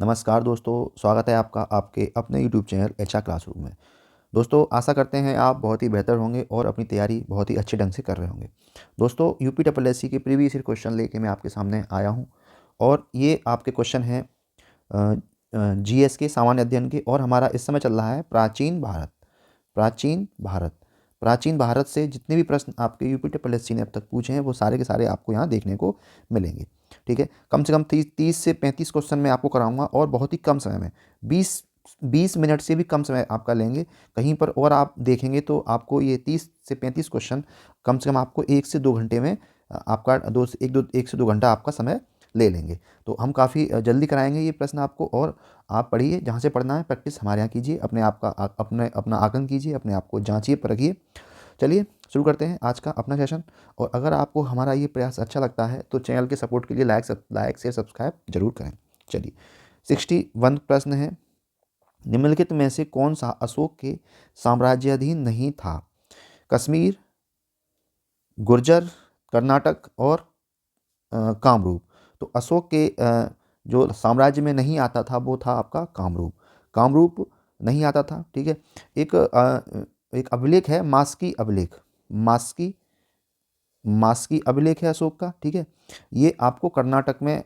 नमस्कार दोस्तों, स्वागत है आपका आपके अपने यूट्यूब चैनल एचआर क्लासरूम में। दोस्तों, आशा करते हैं आप बहुत ही बेहतर होंगे और अपनी तैयारी बहुत ही अच्छे ढंग से कर रहे होंगे। दोस्तों, यूपीएससी के प्रीवियस ईयर क्वेश्चन लेके मैं आपके सामने आया हूं और ये आपके क्वेश्चन हैं जीएस के सामान्य अध्ययन के। और हमारा इस समय चल रहा है प्राचीन भारत। प्राचीन भारत प्राचीन भारत से जितने भी प्रश्न आपके यूपीएससी ने अब तक पूछे हैं वो सारे के सारे आपको यहाँ देखने को मिलेंगे। ठीक है, कम से कम 30 से 35 क्वेश्चन मैं आपको कराऊंगा और बहुत ही कम समय में 20 मिनट से भी कम समय आपका लेंगे। कहीं पर और आप देखेंगे तो आपको ये 30 से 35 क्वेश्चन कम से कम आपको 1 से 2 घंटे में आपका 1 से 2 घंटा आपका समय ले लेंगे। तो हम काफ़ी जल्दी कराएंगे ये प्रश्न आपको। और आप पढ़िए, जहाँ से पढ़ना है प्रैक्टिस हमारे यहाँ कीजिए, अपने आप का अपना आकलन कीजिए, अपने आप को जांचिए, परखिए। चलिए शुरू करते हैं आज का अपना सेशन। और अगर आपको हमारा ये प्रयास अच्छा लगता है तो चैनल के सपोर्ट के लिए लाइक शेयर सब्सक्राइब जरूर करें। चलिए, 61 प्रश्न है। निम्नलिखित में से कौन सा अशोक के साम्राज्याधीन नहीं था? कश्मीर, गुर्जर, कर्नाटक और कामरूप। तो अशोक के जो साम्राज्य में नहीं आता था वो था आपका कामरूप। कामरूप नहीं आता था। ठीक है, एक अभिलेख है, मास्की अभिलेख। मास्की मास्की अभिलेख है अशोक का। ठीक है, ये आपको कर्नाटक में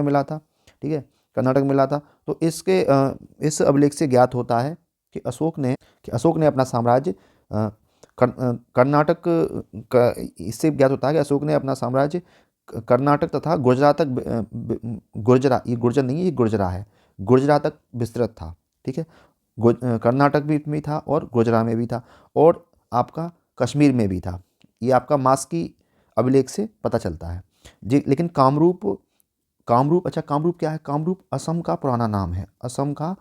मिला था। ठीक है, कर्नाटक में मिला था। तो इस अभिलेख से ज्ञात होता है कि अशोक ने अपना साम्राज्य कर्नाटक का इससे ज्ञात होता है कि अशोक ने अपना साम्राज्य कर्नाटक तथा गुजरात तक गुर्जरा, ये गुर्जर नहीं है, ये गुर्जरा है, गुर्जरा तक विस्तृत था। ठीक है, कर्नाटक में था और गुजरा में भी था और आपका कश्मीर में भी था। ये आपका मास्की अभिलेख से पता चलता है जी। लेकिन कामरूप अच्छा, कामरूप क्या है? कामरूप असम का पुराना नाम है। असम का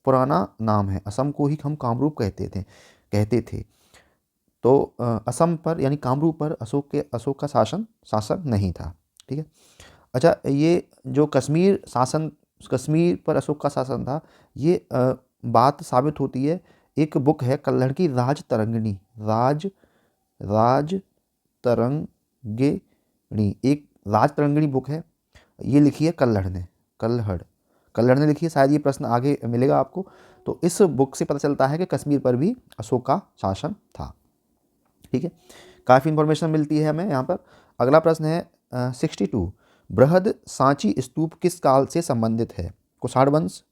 पुराना नाम है। असम को ही हम कामरूप कहते थे। तो असम पर यानी कामरूप पर अशोक का शासन नहीं था। ठीक है, अच्छा, ये जो कश्मीर पर अशोक का शासन था, ये बात साबित होती है। एक बुक है कल्हड़ की, राज तरंगिणी, एक राज तरंगिणी बुक है। ये लिखी है कल्हड़ ने लिखी है। शायद ये प्रश्न आगे मिलेगा आपको। तो इस बुक से पता चलता है कि कश्मीर पर भी अशोक का शासन था। ठीक है, काफ़ी इंफॉर्मेशन मिलती है हमें यहाँ पर। अगला प्रश्न है 62। बृहद सांची स्तूप किस काल से संबंधित है? कुषाण वंश,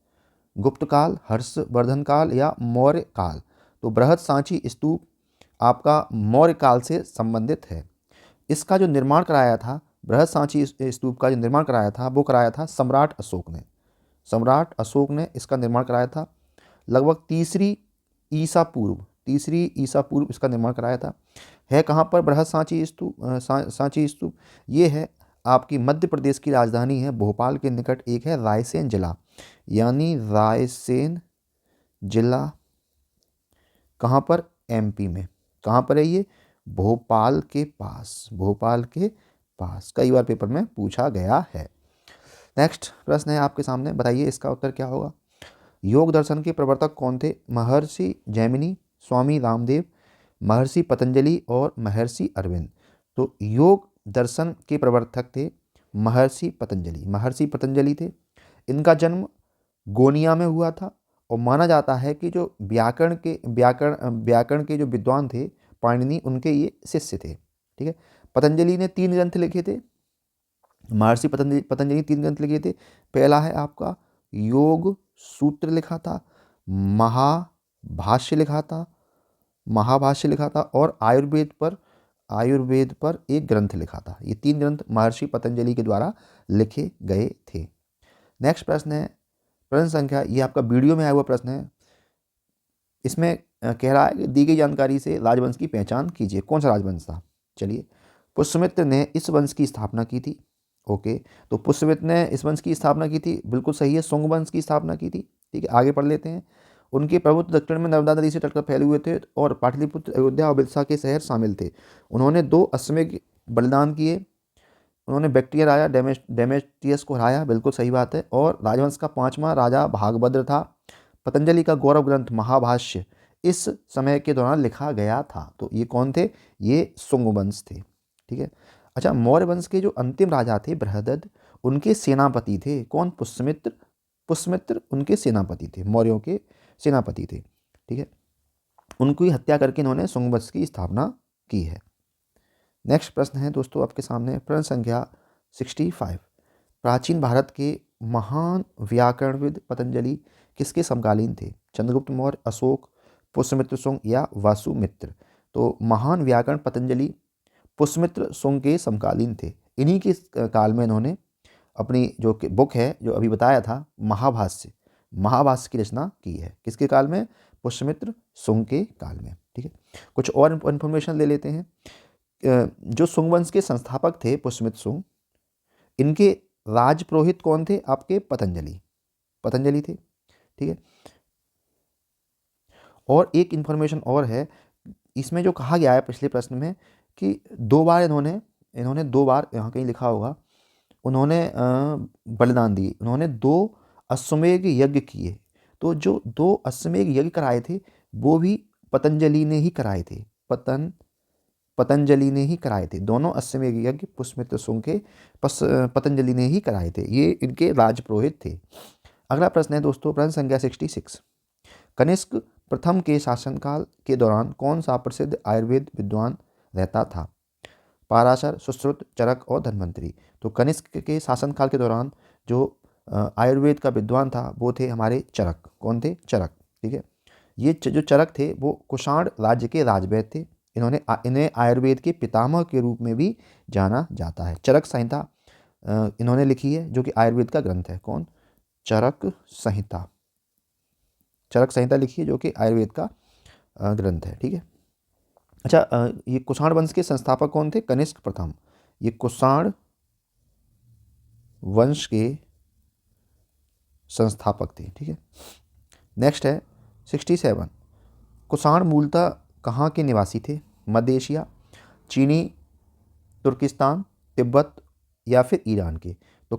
गुप्त काल, हर्षवर्धन काल या मौर्य काल? तो बृहद सांची स्तूप आपका मौर्य काल से संबंधित है। इसका जो निर्माण कराया था, बृहद सांची स्तूप का जो निर्माण कराया था वो कराया था सम्राट अशोक ने इसका निर्माण कराया था। लगभग तीसरी ईसा पूर्व इसका निर्माण कराया था। है कहाँ पर बृहद सांची स्तूप? ये है आपकी मध्य प्रदेश की राजधानी है भोपाल के निकट एक है रायसेन जिला, यानी रायसेन जिला कहाँ पर? एमपी में। कहाँ पर है ये? भोपाल के पास कई बार पेपर में पूछा गया है। नेक्स्ट प्रश्न है आपके सामने, बताइए इसका उत्तर क्या होगा। योग दर्शन के प्रवर्तक कौन थे? महर्षि जैमिनी, स्वामी रामदेव, महर्षि पतंजलि और महर्षि अरविंद। तो योग दर्शन के प्रवर्तक थे महर्षि पतंजलि थे। इनका जन्म गोनिया में हुआ था और माना जाता है कि जो व्याकरण के जो विद्वान थे पाणिनि, उनके ये शिष्य थे। ठीक है, पतंजलि ने 3 ग्रंथ लिखे थे। महर्षि पतंजलि 3 ग्रंथ लिखे थे। पहला है आपका योग सूत्र लिखा था, महाभाष्य लिखा था और आयुर्वेद पर एक ग्रंथ लिखा था। ये 3 ग्रंथ महर्षि पतंजलि के द्वारा लिखे गए थे। नेक्स्ट प्रश्न है प्रश्न संख्या, ये आपका वीडियो में आया हुआ प्रश्न है। इसमें कह रहा है कि दी गई जानकारी से राजवंश की पहचान कीजिए। कौन सा राजवंश था? चलिए, पुष्यमित्र ने इस वंश की स्थापना की थी। ओके, तो पुष्यमित्र ने इस वंश की स्थापना की थी, बिल्कुल सही है। शुंग वंश की स्थापना की थी। ठीक है, आगे पढ़ लेते हैं। उनके प्रभुत्व दक्षिण में नर्मदा नदी से तट पर फैले हुए थे और पाटलिपुत्र, अयोध्या और बिरसा के शहर शामिल थे। उन्होंने 2 अश्वमेध बलिदान किए। उन्होंने बैक्ट्रिया राजा डेमेट्रियस को हराया, बिल्कुल सही बात है। और राजवंश का 5वां राजा भागभद्र था। पतंजलि का गौरव ग्रंथ महाभाष्य इस समय के दौरान लिखा गया था। तो ये कौन थे? ये शुंग वंश थे। ठीक है, अच्छा, मौर्य वंश के जो अंतिम राजा थे बृहदद, उनके सेनापति थे। कौन? पुष्यमित्र। पुष्यमित्र उनके सेनापति थे, मौर्यों के सेनापति थे। ठीक है, उनकी हत्या करके इन्होंने शुंग वंश की स्थापना की है। नेक्स्ट प्रश्न है दोस्तों आपके सामने, प्रश्न संख्या 65। प्राचीन भारत के महान व्याकरणविद पतंजलि किसके समकालीन थे? चंद्रगुप्त मौर्य, अशोक, पुष्यमित्र शुंग या वासुमित्र? तो महान व्याकरण पतंजलि पुष्यमित्र शुंग के समकालीन थे। इन्हीं के काल में इन्होंने अपनी जो बुक है, जो अभी बताया था, महाभाष्य, महाभाष्य की रचना की है। किसके काल में? पुष्यमित्र शुंग के काल में। ठीक है, कुछ और इन्फॉर्मेशन ले लेते हैं। जो शुंग वंश के संस्थापक थे पुष्यमित्र शुंग, इनके राजपुरोहित कौन थे? आपके पतंजलि, पतंजलि थे। ठीक है, और एक इन्फॉर्मेशन और है इसमें जो कहा गया है पिछले प्रश्न में कि दो बार इन्होंने दो बार, यहाँ कहीं लिखा होगा, उन्होंने बलिदान दिए, उन्होंने 2 अश्वमेध यज्ञ किए। तो जो 2 अश्वमेध यज्ञ कराए थे वो भी पतंजलि ने ही कराए थे। पतंजलि ने ही कराए थे। दोनों अश्वमेध यज्ञ पुष्यमित्र शुंग के पतंजलि ने ही कराए थे। ये इनके राजपुरोहित थे। अगला प्रश्न है दोस्तों, प्रश्न संख्या 66। कनिष्क प्रथम के शासनकाल के दौरान कौन सा प्रसिद्ध आयुर्वेद विद्वान रहता था? पाराशर, सुश्रुत, चरक और धन्वंतरी? तो कनिष्क के शासनकाल के दौरान जो आयुर्वेद का विद्वान था वो थे हमारे चरक। कौन थे? चरक। ठीक है, ये जो चरक थे वो कुषाण राज्य के राजवैद्य थे। इन्हें आयुर्वेद के पितामह के रूप में भी जाना जाता है। चरक संहिता इन्होंने लिखी है, जो कि आयुर्वेद का ग्रंथ है। कौन? चरक संहिता। चरक संहिता लिखी है जो कि आयुर्वेद का ग्रंथ है। ठीक है, अच्छा, ये कुषाण वंश के संस्थापक कौन थे? कनिष्क प्रथम। ये कुषाण वंश के संस्थापक थे। ठीक है, नेक्स्ट है 67। कुषाण मूलतः कहाँ के निवासी थे? मध्य एशिया, चीनी तुर्किस्तान, तिब्बत या फिर ईरान के? तो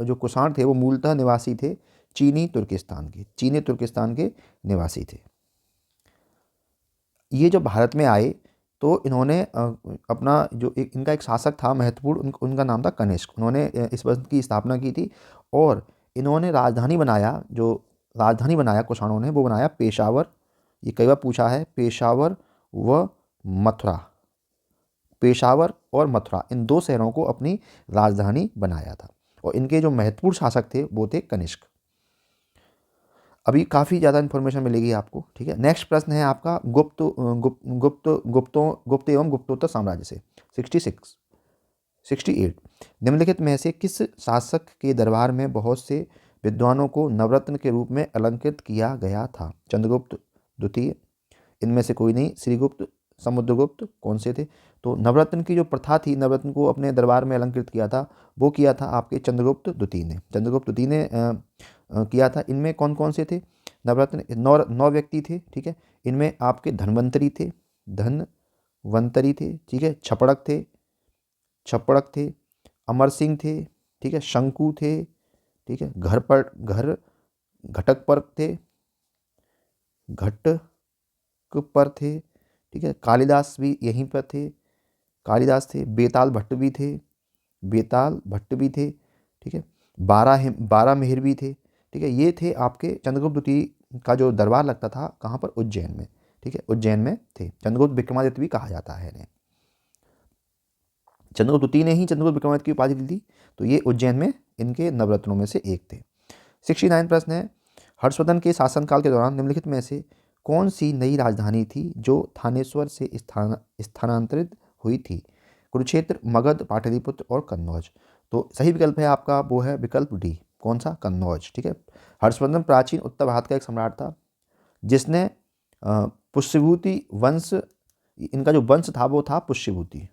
जो कुषाण थे वो मूलतः निवासी थे चीनी तुर्किस्तान के। चीनी तुर्किस्तान के निवासी थे। ये जो भारत में आए तो इन्होंने अपना जो इनका एक शासक था महत्वपूर्ण, उनका नाम था कनिष्क। उन्होंने इस वंश की स्थापना की थी और इन्होंने राजधानी बनाया कुषाणों ने, वो बनाया पेशावर। ये कई बार पूछा है, पेशावर व मथुरा। पेशावर और मथुरा, इन 2 शहरों को अपनी राजधानी बनाया था। और इनके जो महत्वपूर्ण शासक थे वो थे कनिष्क। अभी काफ़ी ज़्यादा इन्फॉर्मेशन मिलेगी आपको। ठीक है, नेक्स्ट प्रश्न है आपका गुप्त एवं गुप्तोत्तर साम्राज्य से 68। निम्नलिखित में से किस शासक के दरबार में बहुत से विद्वानों को नवरत्न के रूप में अलंकृत किया गया था? चंद्रगुप्त द्वितीय, इनमें से कोई नहीं, श्रीगुप्त, समुद्रगुप्त? कौन से थे? तो नवरत्न की जो प्रथा थी, नवरत्न को अपने दरबार में अलंकृत किया था, वो किया था आपके चंद्रगुप्त द्वितीय ने। चंद्रगुप्त द्वितीय ने किया था। इनमें कौन कौन से थे नवरत्न? 9 व्यक्ति थे। ठीक है, इनमें आपके धनवंतरी थे, ठीक है, छपड़क थे, अमर सिंह थे, ठीक है, शंकु थे, ठीक है, घटक पर थे, ठीक है, कालिदास भी यहीं पर थे, कालिदास थे, बेताल भट्ट भी थे, ठीक है, बारह मेहर भी थे। ठीक है, ये थे आपके चंद्रगुप्त द्वितीय का जो दरबार लगता था, कहाँ पर? उज्जैन में। ठीक है, उज्जैन में थे। चंद्रगुप्त विक्रमादित्य भी कहा जाता है इन्हें। चंद्रगुप्त द्वितीय ने ही चंद्रगुप्त विक्रमादित्य की उपाधि दी थी। तो ये उज्जैन में इनके नवरत्नों में से एक थे। 69 प्रश्न है, हर्षवर्धन के शासनकाल के दौरान निम्नलिखित में से कौन सी नई राजधानी थी जो थानेश्वर से स्थानांतरित हुई थी? कुरुक्षेत्र, मगध, पाटलिपुत्र और कन्नौज? तो सही विकल्प है आपका, वो है विकल्प डी। कौन सा? कन्नौज। ठीक है, हर्षवर्धन प्राचीन उत्तर भारत का एक सम्राट था जिसने पुष्यभूति वंश, इनका जो वंश था वो था पुष्यभूति।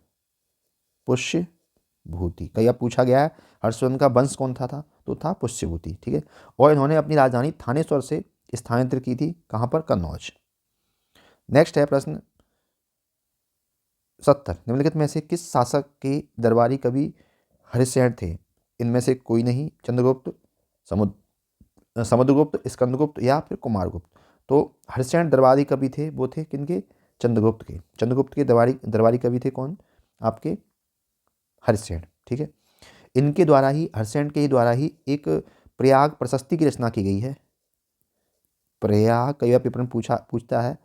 कई अब पूछा गया है हर्षवर्धन का वंश कौन था तो था पुष्यभूति। ठीक है, और इन्होंने अपनी राजधानी थानेश्वर से स्थानांतरित की थी। कहाँ पर? कन्नौज। नेक्स्ट है प्रश्न 70। निम्नलिखित में से किस शासक के दरबारी कवि हरिशयन थे? इनमें से कोई नहीं, चंद्रगुप्त, समुद्रगुप्त, स्कंदगुप्त या फिर कुमारगुप्त? तो हरिशयन दरबारी कवि थे, वो थे किनके? चंद्रगुप्त के। चंद्रगुप्त के दरबारी कवि थे कौन? आपके हरिशयन। ठीक है, इनके द्वारा ही, हर्षसेन के ही द्वारा ही एक प्रयाग प्रशस्ति की रचना की गई है। प्रयाग कई बार पेपर में पूछता है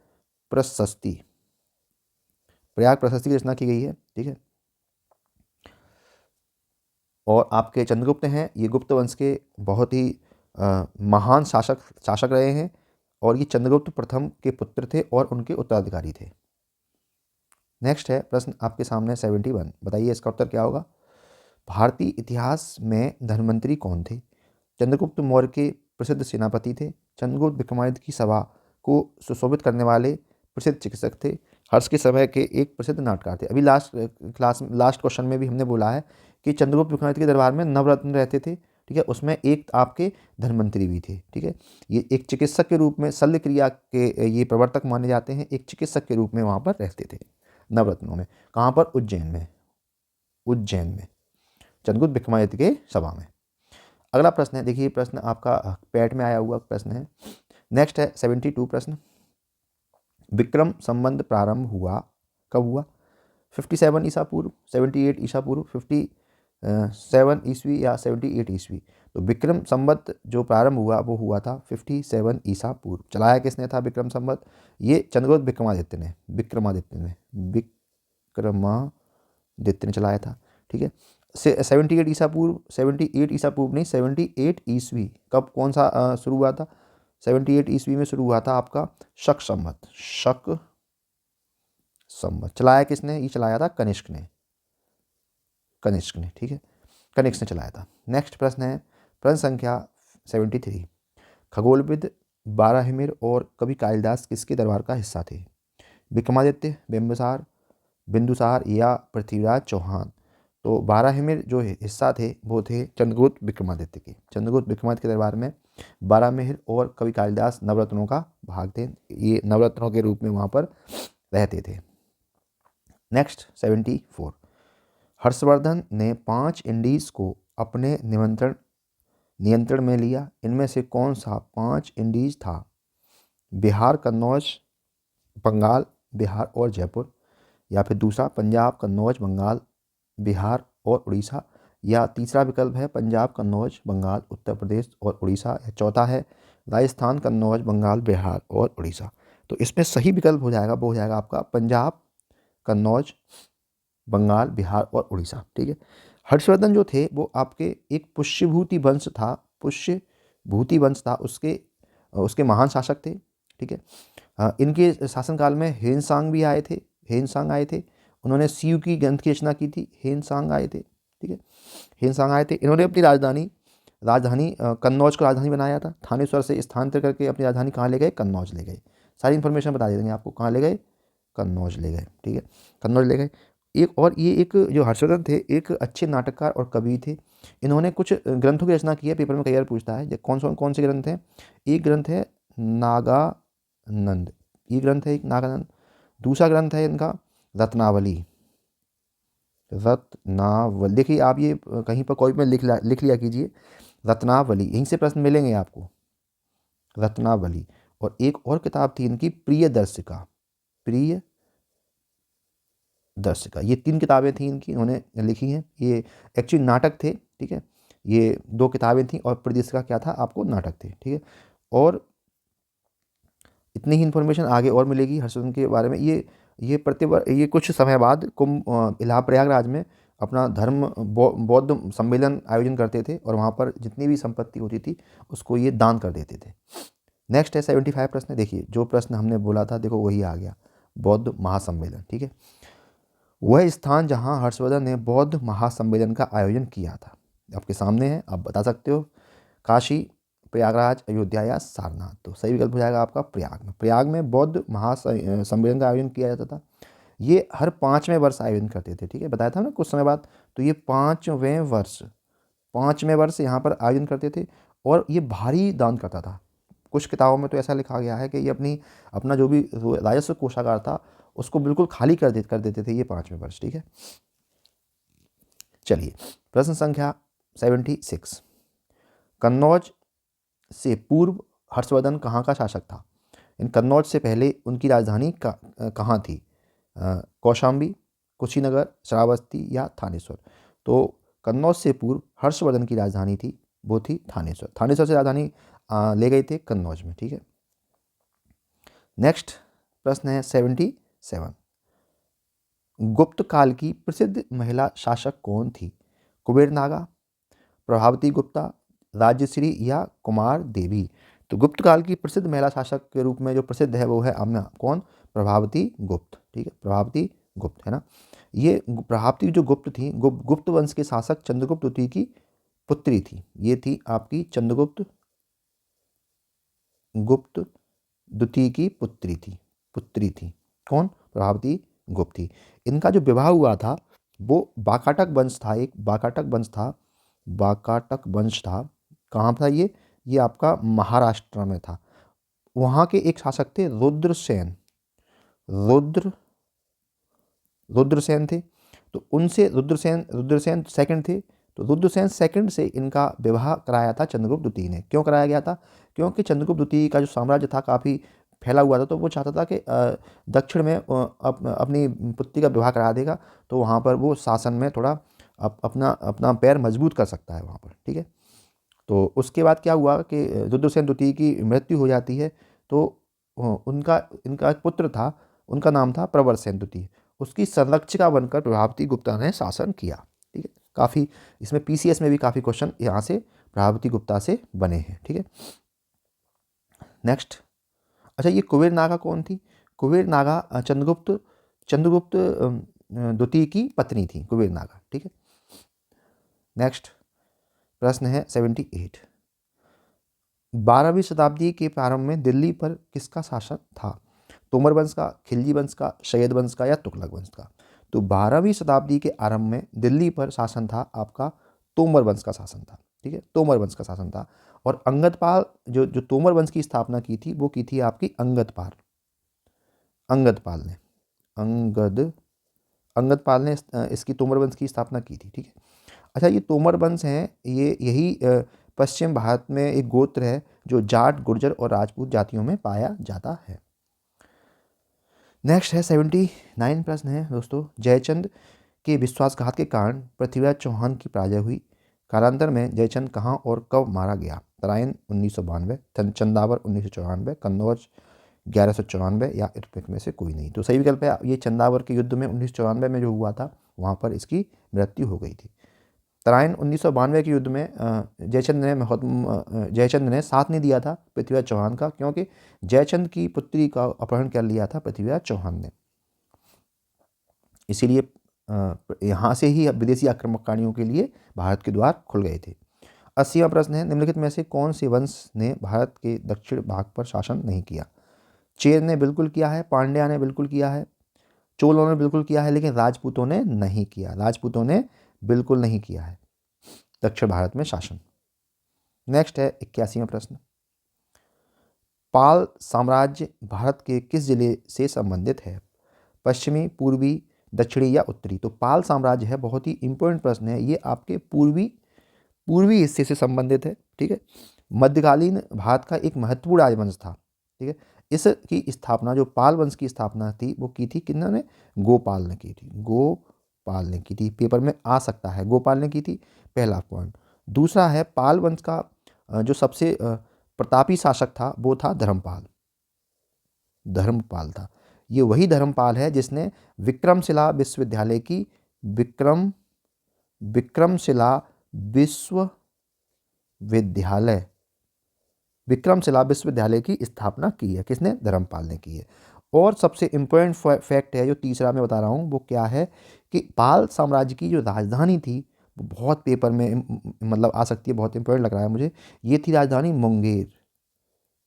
प्रशस्ति, प्रयाग प्रशस्ति की रचना की गई है, ठीक है। और आपके चंद्रगुप्त हैं, ये गुप्त वंश के बहुत ही महान शासक रहे हैं और ये चंद्रगुप्त प्रथम के पुत्र थे और उनके उत्तराधिकारी थे। नेक्स्ट है प्रश्न आपके सामने 71, बताइए इसका उत्तर क्या होगा। भारतीय इतिहास में धन्वंतरी कौन थे। चंद्रगुप्त मौर्य के प्रसिद्ध सेनापति थे। चंद्रगुप्त विक्रमादित्य की सभा को सुशोभित करने वाले प्रसिद्ध चिकित्सक थे। हर्ष के समय के एक प्रसिद्ध नाटककार थे। अभी लास्ट क्वेश्चन में भी हमने बोला है कि चंद्रगुप्त विक्रमादित्य के दरबार में नवरत्न रहते थे, ठीक है। उसमें एक आपके धन्वंतरी भी थे, ठीक है। ये एक चिकित्सक के रूप में, शल्य क्रिया के ये प्रवर्तक माने जाते हैं। एक चिकित्सक के रूप में वहाँ पर रहते थे नवरत्नों में। कहाँ पर? उज्जैन में, उज्जैन में चंद्रगुप्त विक्रमादित्य के सभा में। अगला प्रश्न है, देखिए प्रश्न आपका पैट में आया हुआ प्रश्न है। नेक्स्ट है 72 प्रश्न। विक्रम संबंध प्रारंभ हुआ कब हुआ? 57 ईसा पूर्व, 78 ईसा पूर्व, 57 ईस्वी या 78 ईस्वी। तो विक्रम संबंध जो प्रारंभ हुआ वो हुआ था 57 ईसा पूर्व। चलाया किसने था विक्रम संबंध? ये चंद्रगुप्त विक्रमादित्य ने, विक्रमादित्य ने चलाया था, ठीक है। 78 ईसा पूर्व, 78 ईसा पूर्व नहीं, 78 ईस्वी। कब, कौन सा शुरू हुआ था? 78 ईस्वी में शुरू हुआ था आपका शक संवत। शक संवत चलाया किसने? ये चलाया था कनिष्क ने, कनिष्क ने, ठीक है, कनिष्क ने चलाया था। नेक्स्ट प्रश्न है प्रश्न संख्या 73। खगोलविद बाराहिमिर और कवि कालिदास किसके दरबार का हिस्सा थे? विक्रमादित्य, बिंबिसार, बिंदुसार या पृथ्वीराज चौहान। तो बाराहिमिर जो हिस्सा थे वो थे चंद्रगुप्त विक्रमादित्य के। चंद्रगुप्त विक्रमादित्य के दरबार में बाराहिमिर और कवि कालिदास नवरत्नों का भाग थे। ये नवरत्नों के रूप में वहाँ पर रहते थे। नेक्स्ट 74। हर्षवर्धन ने 5 इंडीज़ को अपने नियंत्रण में लिया। इनमें से कौन सा 5 इंडीज़ था? बिहार, कन्नौज, बंगाल, बिहार और जयपुर। या फिर दूसरा पंजाब, कन्नौज, बंगाल, बिहार और उड़ीसा। या तीसरा विकल्प है पंजाब, कन्नौज, बंगाल, उत्तर प्रदेश और उड़ीसा। या चौथा है राजस्थान, कन्नौज, बंगाल, बिहार और उड़ीसा। तो इसमें सही विकल्प हो जाएगा, वो हो जाएगा आपका पंजाब, कन्नौज, बंगाल, बिहार और उड़ीसा, ठीक है। हर्षवर्धन जो थे वो आपके एक पुष्यभूति वंश था, पुष्यभूति वंश था, उसके महान शासक थे, ठीक है। इनके शासनकाल में हेनसांग भी आए थे, हेनसांग आए थे। उन्होंने शिव की ग्रंथ की रचना की थी, हेनसांग आए थे, ठीक है, हेनसांग आए थे। इन्होंने अपनी राजधानी कन्नौज को राजधानी बनाया था। थानेश्वर से स्थानांतरित करके अपनी राजधानी कहाँ ले गए? कन्नौज ले गए। सारी इन्फॉर्मेशन बता देंगे आपको, कहाँ ले गए? कन्नौज ले गए, ठीक है, कन्नौज ले गए। ये एक जो हर्षवर्धन थे एक अच्छे नाटककार और कवि थे। इन्होंने कुछ ग्रंथों की रचना की है, पेपर में कई बार पूछता है। कौन से ग्रंथ हैं? एक ग्रंथ है नागानंद, ये ग्रंथ है एक नागानंद। दूसरा ग्रंथ है इनका रत्नावली। देखिए आप ये कहीं पर कोई में लिख लिया कीजिए, रत्नावली, यहीं से प्रश्न मिलेंगे आपको, रत्नावली। और एक और किताब थी इनकी प्रियदर्शिका, प्रियदर्शिका। ये 3 किताबें थी इनकी, इन्होंने लिखी हैं। ये एक्चुअली नाटक थे, ठीक है। ये 2 किताबें थी और प्रियदर्शिका क्या था आपको? नाटक थे, ठीक है। और इतनी ही इन्फॉर्मेशन आगे और मिलेगी हर्षवर्धन के बारे में। ये कुछ समय बाद इलाहाबाद प्रयागराज में अपना बौद्ध सम्मेलन आयोजन करते थे और वहाँ पर जितनी भी संपत्ति होती थी उसको ये दान कर देते थे। नेक्स्ट है 75 प्रश्न। देखिए जो प्रश्न हमने बोला था, देखो वही आ गया, बौद्ध महासम्मेलन, ठीक है। वह स्थान जहाँ हर्षवर्धन ने बौद्ध महासम्मेलन का आयोजन किया था आपके सामने है, आप बता सकते हो। काशी, प्रयागराज, अयोध्या या सारनाथ। तो सही विकल्प हो जाएगा आपका प्रयाग में। प्रयाग में बौद्ध महासम्मेलन का आयोजन किया जाता था। ये हर 5वें वर्ष आयोजन करते थे, ठीक है, बताया था ना कुछ समय बाद। तो ये 5वें वर्ष यहाँ पर आयोजन करते थे और ये भारी दान करता था। कुछ किताबों में तो ऐसा लिखा गया है कि ये अपना जो भी राजस्व कोषागार था उसको बिल्कुल खाली कर देते थे ये 5वें वर्ष, ठीक है। चलिए प्रश्न संख्या 76। कन्नौज से पूर्व हर्षवर्धन कहाँ का शासक था? इन कन्नौज से पहले उनकी राजधानी कहाँ थी? कौशाम्बी, कुशीनगर, श्रावस्ती या थानेश्वर। तो कन्नौज से पूर्व हर्षवर्धन की राजधानी थी वो थी थानेश्वर। थानेश्वर से राजधानी ले गए थे कन्नौज में। ठीक है, नेक्स्ट प्रश्न है 77। गुप्त काल की प्रसिद्ध महिला शासक कौन थी? कुबेर नागा, प्रभावती गुप्ता, राजश्री या कुमार देवी? तो गुप्त काल की प्रसिद्ध महिला शासक के रूप में जो प्रसिद्ध है वो है आम्ना कौन? प्रभावती गुप्त। ठीक है, प्रभावती गुप्त है ना। ये प्रभावती जो गुप्त थी, गुप्त वंश के शासक चंद्रगुप्त द्वितीय की पुत्री थी। ये थी आपकी चंद्रगुप्त गुप्त द्वितीय की पुत्री थी। कौन? प्रभावती गुप्त थी। इनका जो विवाह हुआ था वो वाकाटक वंश था, एक वाकाटक वंश था। कहाँ था ये? ये आपका महाराष्ट्र में था। वहाँ के एक शासक थे रुद्रसेन थे। तो उनसे रुद्रसेन सेकंड थे। तो रुद्रसेन सेकंड से इनका विवाह कराया था चंद्रगुप्त द्वितीय ने। क्यों कराया गया था? क्योंकि चंद्रगुप्त द्वितीय का जो साम्राज्य था काफ़ी फैला हुआ था, तो वो चाहता था कि दक्षिण में अपनी पुत्री का विवाह करा देगा तो वहाँ पर वो शासन में थोड़ा अपना पैर मजबूत कर सकता है वहाँ पर। ठीक है, तो उसके बाद क्या हुआ कि रुद्रसेन द्वितीय की मृत्यु हो जाती है। तो इनका एक पुत्र था, उनका नाम था प्रवरसेन द्वितीय। उसकी संरक्षिका बनकर प्रभावती गुप्ता ने शासन किया। ठीक है, काफ़ी इसमें पीसीएस में भी काफ़ी क्वेश्चन यहाँ से प्रभावती गुप्ता से बने हैं। ठीक है, नेक्स्ट। अच्छा, ये कुबेर नागा कौन थी? कुबेर नागा चंद्रगुप्त द्वितीय की पत्नी थी कुबेर नागा। ठीक है, नेक्स्ट प्रश्न है 78। 12वीं शताब्दी के प्रारंभ में दिल्ली पर किसका शासन था? तोमर वंश का, खिलजी वंश का, सैयद वंश का या तुगलक वंश का? तो 12वीं शताब्दी के आरंभ में दिल्ली पर शासन था आपका तोमर वंश का शासन था। ठीक है, तोमर वंश का शासन था। और अंगदपाल जो तोमर वंश की स्थापना की थी वो की थी आपकी अंगदपाल ने अंगदपाल ने इसकी तोमर वंश की स्थापना की थी। ठीक है, अच्छा, ये तोमर वंश हैं, ये यही पश्चिम भारत में एक गोत्र है जो जाट, गुर्जर और राजपूत जातियों में पाया जाता है। नेक्स्ट है 79 प्रश्न है दोस्तों। जयचंद के विश्वासघात के कारण पृथ्वीराज चौहान की पराजय हुई। कालांतर में जयचंद कहाँ और कब मारा गया? तराइन 1992, चंदावर 1994, कन्नौज 1194 या इर्पिक में से कोई नहीं। तो सही विकल्प है ये चंदावर के युद्ध में 1994 में जो हुआ था वहाँ पर इसकी मृत्यु हो गई थी। तराइन 1992 के युद्ध में जयचंद ने साथ नहीं दिया था पृथ्वीराज चौहान का, क्योंकि जयचंद की पुत्री का अपहरण कर लिया था पृथ्वीराज चौहान ने। इसीलिए यहाँ से ही विदेशी आक्रमणकारियों के लिए भारत के द्वार खुल गए थे। 80वां प्रश्न है, निम्नलिखित में से कौन से वंश ने भारत के दक्षिण भाग पर शासन नहीं किया? चेर ने बिल्कुल किया है, पांड्या ने बिल्कुल किया है, चोलों ने बिल्कुल किया है, लेकिन राजपूतों ने नहीं किया। राजपूतों ने बिल्कुल नहीं किया है दक्षिण भारत में शासन। नेक्स्ट है 81वां प्रश्न। पाल साम्राज्य भारत के किस जिले से संबंधित है? पश्चिमी, पूर्वी, दक्षिणी या उत्तरी? तो पाल साम्राज्य है, बहुत ही इंपॉर्टेंट प्रश्न है, ये आपके पूर्वी हिस्से से संबंधित है। ठीक है, मध्यकालीन भारत का एक महत्वपूर्ण राजवंश था। ठीक है, इसकी स्थापना, जो पाल वंश की स्थापना थी वो की थी किन्होंने? गोपाल ने की थी। गोपाल ने की थी, पेपर में आ सकता है, गोपाल ने की थी, पहला पॉइंट। दूसरा है पाल वंश का जो सबसे प्रतापी शासक था वो था धर्मपाल था। ये वही धर्मपाल है जिसने विक्रमशिला विश्वविद्यालय की स्थापना की है। किसने? धर्मपाल ने की है। और सबसे इम्पोर्टेंट फैक्ट है जो तीसरा मैं बता रहा हूँ वो क्या है कि पाल साम्राज्य की जो राजधानी थी वो बहुत पेपर में मतलब आ सकती है, बहुत इंपॉर्टेंट लग रहा है मुझे। ये थी राजधानी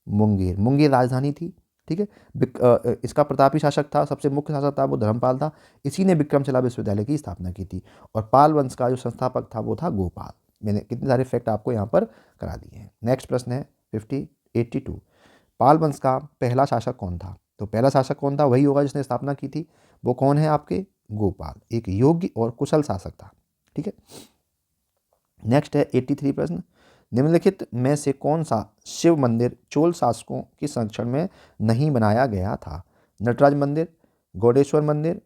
मुंगेर राजधानी थी। ठीक है, इसका प्रतापी शासक था, सबसे मुख्य शासक था वो धर्मपाल था। इसी ने विक्रमशिला विश्वविद्यालय की स्थापना की थी। और पाल वंश का जो संस्थापक था वो था गोपाल। मैंने कितने सारे फैक्ट आपको यहाँ पर करा दिए हैं। नेक्स्ट प्रश्न है 82। पाल वंश का पहला शासक कौन था? तो पहला शासक कौन था? वही होगा जिसने स्थापना की थी। वो कौन है आपके? गोपाल, एक योग्य और कुशल शासक था। ठीक है, नेक्स्ट है 83 प्रश्न। निम्नलिखित में से कौन सा शिव मंदिर चोल शासकों के संरक्षण में नहीं बनाया गया था? नटराज मंदिर, गौडेश्वर मंदिर,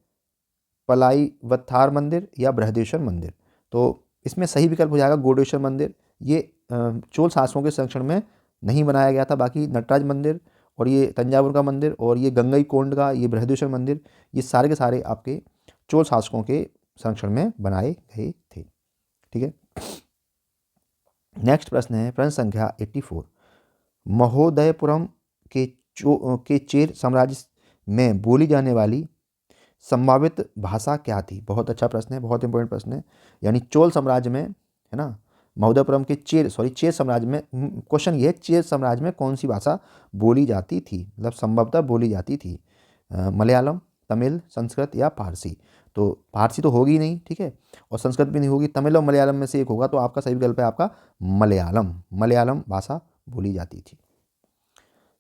पलाईवत्थार मंदिर या बृहदेश्वर मंदिर? तो इसमें सही विकल्प हो जाएगा गोडेश्वर मंदिर। ये चोल शासकों के संरक्षण में नहीं बनाया गया था। बाकी नटराज मंदिर और ये तंजावुर का मंदिर और ये गंगई कोंड का ये बृहदेश्वर मंदिर, ये सारे के सारे आपके चोल शासकों के संरक्षण में बनाए गए थे। ठीक है, नेक्स्ट प्रश्न है प्रश्न संख्या 84। महोदयपुरम के चेर साम्राज्य में बोली जाने वाली संभावित भाषा क्या थी? बहुत अच्छा प्रश्न है, बहुत इंपॉर्टेंट प्रश्न है। यानी चोल साम्राज्य में, है ना, महोदयपुरम के चेर साम्राज्य में, क्वेश्चन ये है चेर साम्राज्य में कौन सी भाषा बोली जाती थी, मतलब संभवतः बोली जाती थी? मलयालम, तमिल, संस्कृत या फारसी? तो फारसी तो होगी नहीं, ठीक है, और संस्कृत भी नहीं होगी, तमिल और मलयालम में से एक होगा। तो आपका सही विकल्प है आपका मलयालम भाषा बोली जाती थी।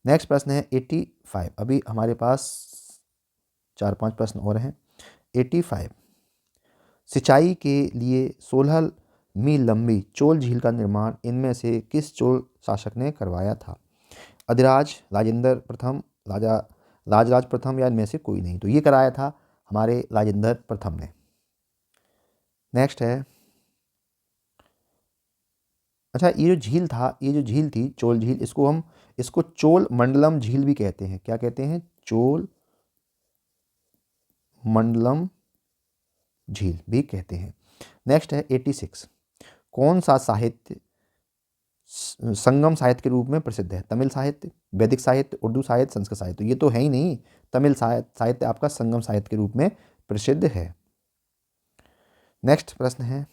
नेक्स्ट प्रश्न है 85। अभी हमारे पास 4-5 प्रश्न और हैं। 85, सिंचाई के लिए 16 मील लंबी चोल झील का निर्माण इनमें से किस चोल शासक ने करवाया था? अधिराज, राजेंद्र प्रथम, राजराज प्रथम या इनमें से कोई नहीं? तो ये कराया था हमारे राजेंद्र प्रथम ने। नेक्स्ट है, अच्छा, ये जो झील था, ये जो झील थी चोल झील, इसको चोल मंडलम झील भी कहते हैं। क्या कहते हैं? चोल मंडलम झील भी कहते हैं। नेक्स्ट है 86, कौन सा साहित्य संगम साहित्य के रूप में प्रसिद्ध है? तमिल साहित्य, वैदिक साहित्य, उर्दू साहित्य, संस्कृत साहित्य? तो ये तो है ही नहीं, तमिल साहित्य आपका संगम साहित्य के रूप में प्रसिद्ध है। नेक्स्ट प्रश्न है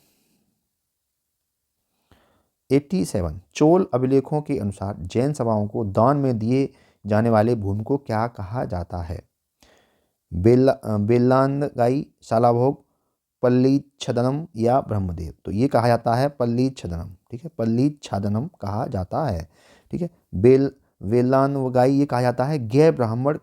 87, चोल अभिलेखों के अनुसार जैन सभाओं को दान में दिए जाने वाले भूमि को क्या कहा जाता है? बेलांदगाई, शालाभोग, पल्लीच्छदनम या ब्रह्मदेव? तो ये कहा जाता है पल्लीच्छदनम। ठीक है, पल्लीच्छदनम कहा जाता है। ठीक है, वेलानवगाई ये कहा जाता है गैर ब्राह्मण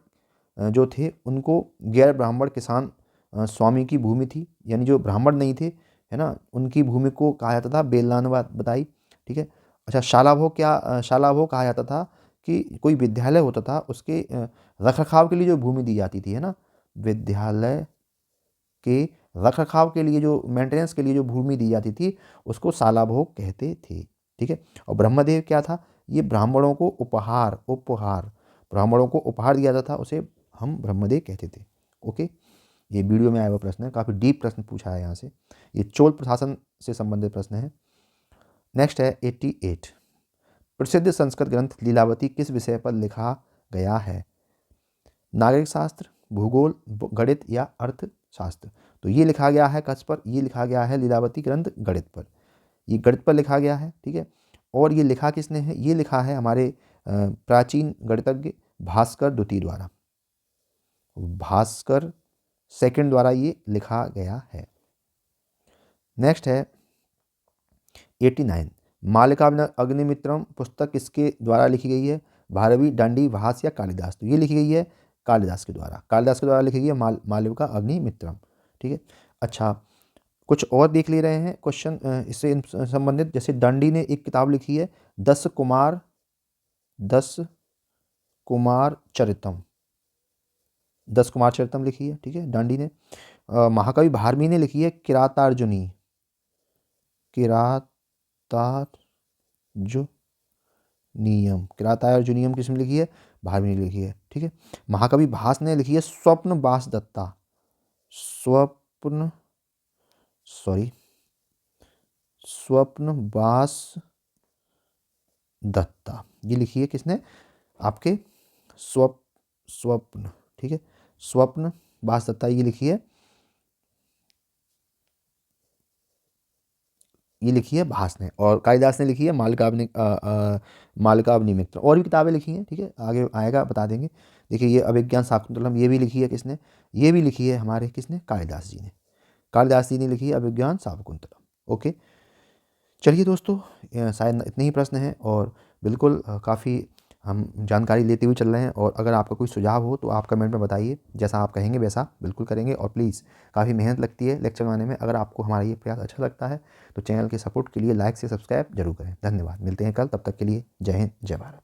जो थे उनको, गैर ब्राह्मण किसान स्वामी की भूमि थी, यानी जो ब्राह्मण नहीं थे, है ना, उनकी भूमि को कहा जाता था बेलानवा बताई। ठीक है, अच्छा, शालाभोग कहा जाता था कि कोई विद्यालय होता था उसके रखरखाव के लिए जो भूमि दी जाती थी, है ना, विद्यालय के रखरखाव के लिए जो मेंटेनेंस के लिए जो भूमि दी जाती थी उसको शालाभोग कहते थे। ठीक है, और ब्रह्मदेव क्या था? ये ब्राह्मणों को उपहार ब्राह्मणों को उपहार दिया जाता था, उसे हम ब्रह्मदेव कहते थे। ओके, ये वीडियो में आया हुआ प्रश्न है, काफ़ी डीप प्रश्न पूछा है यहाँ से, ये चोल प्रशासन से संबंधित प्रश्न है। नेक्स्ट है 88, प्रसिद्ध संस्कृत ग्रंथ लीलावती किस विषय पर लिखा गया है? नागरिक शास्त्र, भूगोल, गणित या अर्थशास्त्र? तो ये लिखा गया है किस पर? ये लिखा गया है लीलावती ग्रंथ गणित पर, ये गणित पर लिखा गया है। ठीक है, और ये लिखा किसने है? ये लिखा है हमारे प्राचीन गणितज्ञ भास्कर द्वितीय द्वारा, भास्कर सेकंड द्वारा ये लिखा गया है। नेक्स्ट है 89, मालिका अग्निमित्रम पुस्तक किसके द्वारा लिखी गई है? भारवी, डांडी, भास या कालिदास? तो ये लिखी गई है कालिदास के द्वारा लिखी गई है मालिका अग्निमित्रम। ठीक है, अच्छा, कुछ और देख ले रहे हैं क्वेश्चन इससे संबंधित। जैसे डांडी ने एक किताब लिखी है 10 कुमार चरितम लिखी है। ठीक है, डांडी ने। महाकवि भारवी ने लिखी है किरातार्जुनीयम किसने लिखी है? भारवी ने लिखी है। ठीक है, महाकवि भास ने लिखी है स्वप्न बास दत्ता, ये लिखी है किसने? आपके स्वप्न। ठीक है, स्वप्न बास दत्ता ये लिखी है, ये लिखी है भास ने। और कालिदास ने लिखी है मालिकाग्निमित्र। और भी किताबें लिखी हैं, ठीक है, आगे आएगा बता देंगे। देखिए, ये अभिज्ञान शाकुंतलम ये भी लिखी है किसने? ये भी लिखी है हमारे किसने? कालिदास जी ने लिखी है अभिज्ञान शाकुंतलम। ओके, चलिए दोस्तों, शायद इतने ही प्रश्न हैं और बिल्कुल काफ़ी हम जानकारी लेते हुए चल रहे हैं। और अगर आपका कोई सुझाव हो तो आप कमेंट में बताइए, जैसा आप कहेंगे वैसा बिल्कुल करेंगे। और प्लीज़, काफ़ी मेहनत लगती है लेक्चर बनाने में, अगर आपको हमारा ये प्रयास अच्छा लगता है तो चैनल के सपोर्ट के लिए लाइक से सब्सक्राइब जरूर करें। धन्यवाद, मिलते हैं कल, तब तक के लिए जय हिंद, जय भारत।